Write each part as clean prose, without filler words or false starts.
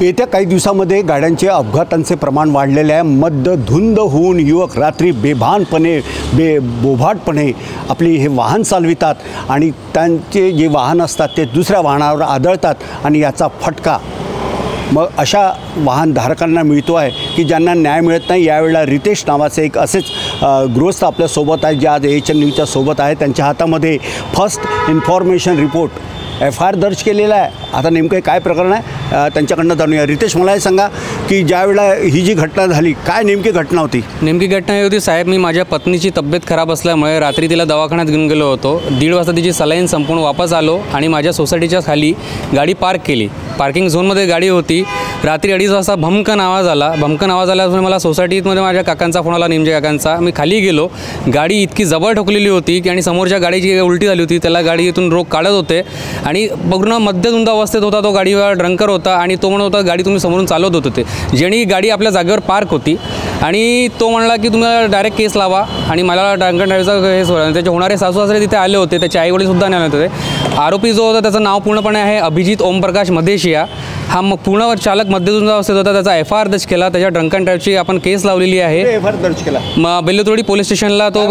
येत्या काही दिवसांमध्ये गाड्यांचे अपघातांचे प्रमाण वाढलेले आहे। मद्य धुंद होऊन युवक रात्री बेभानपणे बोभाटपणे आपली हे वाहन चालवितात आणि त्यांचे जे वाहन असतात ते दुसऱ्या वाहनावर आदळतात आणि याचा फटका मग अशा वाहनधारकांना मिळतो आहे की ज्यांना न्याय मिळत नाही। यावेळेला रितेश नावाचे एक असेच गृहस्थ आपल्यासोबत आहे जे आज एएचएन न्यूजच्या सोबत आहे। त्यांच्या हातामध्ये फर्स्ट इन्फॉर्मेशन रिपोर्ट FIR दर्ज केलेला आहे। आता नेमकं काय प्रकरण आहे त्यांच्याकडनं जाणूया। रितेश, मला हे सांगा की ज्यावेळेला ही जी घटना झाली काय नेमकी घटना होती? नेमकी घटना ही होती साहेब, मी माझ्या पत्नीची तब्येत खराब असल्यामुळे रात्री तिला दवाखान्यात घेऊन गेलो होतो। 1:30 वाजता तिची सलाईन संपूर्ण वापस आलो आणि माझ्या सोसायटीच्या खाली गाडी पार्क केली। पार्किंग झोनमध्ये गाडी होती। रात्री 2:30 वाजता भमकन आवाज आल्यामुळे मला सोसायटीमध्ये माझ्या काकांचा फोन आला, नेमजे काकांचा। मी खाली गेलो, गाडी इतकी जबर ठोकलेली होती की आणि समोरच्या गाडीची उलटी झाली होती, त्याला गाडी इथून रोख काढत होते आणि पूर्ण मध्यधुंद अवस्थेत होता तो, गाडीवर ड्रंकर होता आणि तो म्हणत होता गाडी तुम्ही समोरून चालवत होते। जेणे गाडी आपल्या जागेवर पार्क होती आणि तो म्हणला की तुम्ही डायरेक्ट केस लावा आणि मला ड्रंकन ड्रायव्हरचा केस होणार। त्याचे होणारे सासू-सासरे तिथे आले होते, त्याचे आईवडीलसुद्धा आले होते। आरोपी जो होता त्याचं नाव पूर्णपणे आहे अभिजित ओमप्रकाश मदेशिया। हा पूर्ण चालक मध्यधुंद अवस्थेत होता, त्याचा FIR दर्ज केला, त्याच्या ड्रंकन ड्राईव्हची आपण केस लावलेली आहे। FIR दर्ज केला मग बेलेतोडी पोलीस स्टेशनला तो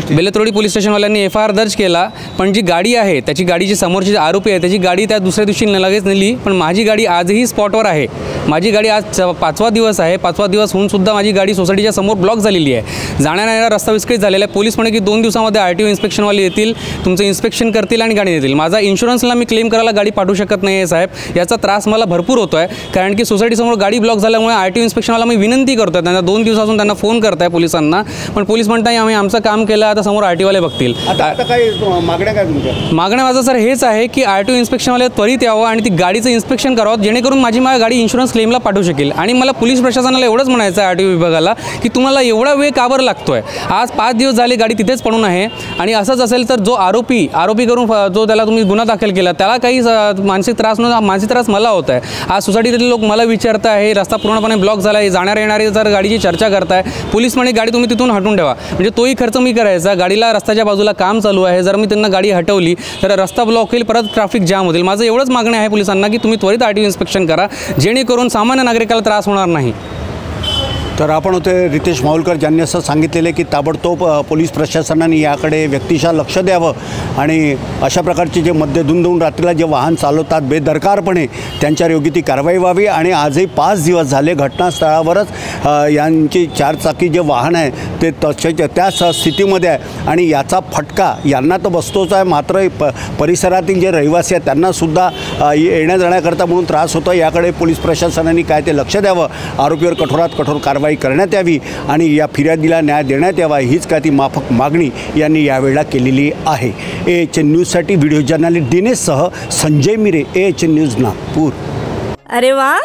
बेलेतोडी पोलीस स्टेशनवाल्यांनी FIR दर्ज केला। पण जी गाडी आहे त्याची गाडीची समोरची आरोपी आहे त्याची गाडी त्या दुसऱ्या दिवशी लगेच नेली, पण माझी गाडी आजही स्पॉटवर आहे। माझी गाडी आज 5वा दिवस आहे। 5वा दिवस होऊन सुद्धा माझी गाडी सोसायटीच्या समोर ब्लॉक झालेली आहे। जाण्यायेणारा रस्ता विस्कळीत झालेला आहे। पोलीस म्हणे की 2 दिवसामध्ये RTO इन्स्पेक्शनवाले येतील, तुमचं इन्स्पेक्शन करतील आणि गाडी देतील। माझा इन्शुरन्सला मी क्लेम करायला गाडी पाठवू शकत नाही आहे साहेब। याचा त्रास मला भरपूर होतो आहे कारण की सोसायटीसमोर गाडी ब्लॉक झाल्यामुळे RTO इन्स्पेक्शनवाला मी विनंती करतो आहे, त्यांना 2 दिवसापासून त्यांना फोन करत आहे पोलिसांना, पण पोलीस म्हणताय आम्ही आमचं काम केलं, आता समोर RTO वाले बघतील। आता काय मागण्या काय तुमच्या? मागण्या माझं सर हेच आहे की RTO इन्स्पेक्शनवाले त्वरित यावं आणि ती गाडीचं इन्स्पेक्शन करावं जेणेकरून माझी गाडी इन्शुरन्स क्लेमला पाठवू शकेल। आणि मला पोलीस प्रशासनाला एवढंच म्हणायचं आहे RTO विभागाला की तुम्हाला एवढा वेळ का बरं लागतोय? आज 5 दिवस झाले गाडी तिथेच पडून आहे आणि असंच असेल तर जो आरोपी करून जो त्याला तुम्ही गुन्हा दाखल केला त्याला काही मानसिक त्रास मला होत आहे। आज सोसायटीतील लोक मला विचारत आहे, रस्ता पूर्णपणे ब्लॉक झाला आहे, जाणारे येणारे जर गाडीची चर्चा करताय, पोलीस म्हणे गाडी तुम्ही तिथून हटवून ठेवा, म्हणजे तोही खर्च मी करायचा। गाडीला रस्त्याच्या बाजूला काम चालू आहे, जर मी त्यांना गाडी हटवली तर रस्ता ब्लॉक होईल, परत ट्रॅफिक जाम होईल। माझं एवढंच मागणं आहे पोलिसांना की तुम्ही त्वरित RTO इन्स्पेक्शन करा जेणेकरून सामान्य नागरिकाला त्रास होणार नाही। तर आपण होते रितेश माहुलकर ज्यांनी असं सांगितलेलं की ताबडतोब पोलीस प्रशासनाने याकडे व्यक्तिशः लक्ष द्यावं आणि अशा प्रकारचे जे मद्यधुंद होऊन रात्रीला जे वाहन चालवतात बेदरकारपणे त्यांच्यावर योग्य ती कारवाई व्हावी। आणि आजही 5 दिवस झाले घटनास्थळावरच यांची 4 चाकी जे वाहन आहे ते त्याच स्थितीमध्ये आहे आणि याचा फटका यांना तर बसतोच आहे, मात्र परिसरातील जे रहिवासी आहेत त्यांनासुद्धा येण्या जाण्याकरता म्हणून त्रास होतो। याकडे पोलीस प्रशासनाने काय ते लक्ष द्यावं, आरोपीवर कठोरात कठोर कारवाई करण्यात यावी आणि या फिर्यादीला न्याय देण्यात यावा, हीच काय ती माफक मागणी यांनी यावेळेला केलेली आहे। एएचएन न्यूजसाठी व्हिडिओ जर्नलिस्ट दिनेशसह संजय मिरे, एएचएन न्यूज नागपूर। अरे वाह,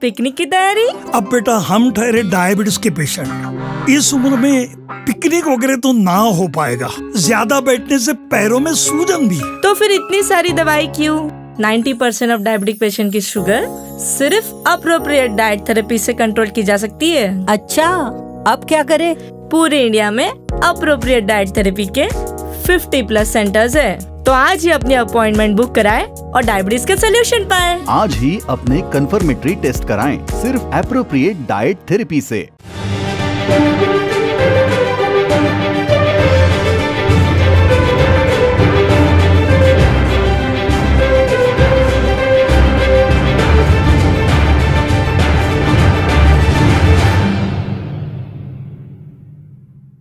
पिकनिक की तैयारी? अब बेटा हम ठहरे डायबिटीज के पेशेंट, इस उम्र में पिकनिक वगैरह तो ना हो पाएगा, ज्यादा बैठने से पैरों में सूजन भी। तो फिर इतनी सारी दवाई क्यों? 90% ऑफ डायबिटिक पेशेंट की शुगर सिर्फ अप्रोप्रिएट डाइट थेरेपी से कंट्रोल की जा सकती है। अच्छा, अब क्या करें? पूरे इंडिया में अप्रोप्रिएट डाइट थेरेपी के 50+ सेंटर्स है, तो आज ही अपनी अपॉइंटमेंट बुक कराएं और डायबिटीज के सोल्यूशन पाएं। आज ही अपने कंफर्मेटरी टेस्ट कराएं सिर्फ एप्रोप्रिएट डाइट थेरेपी से।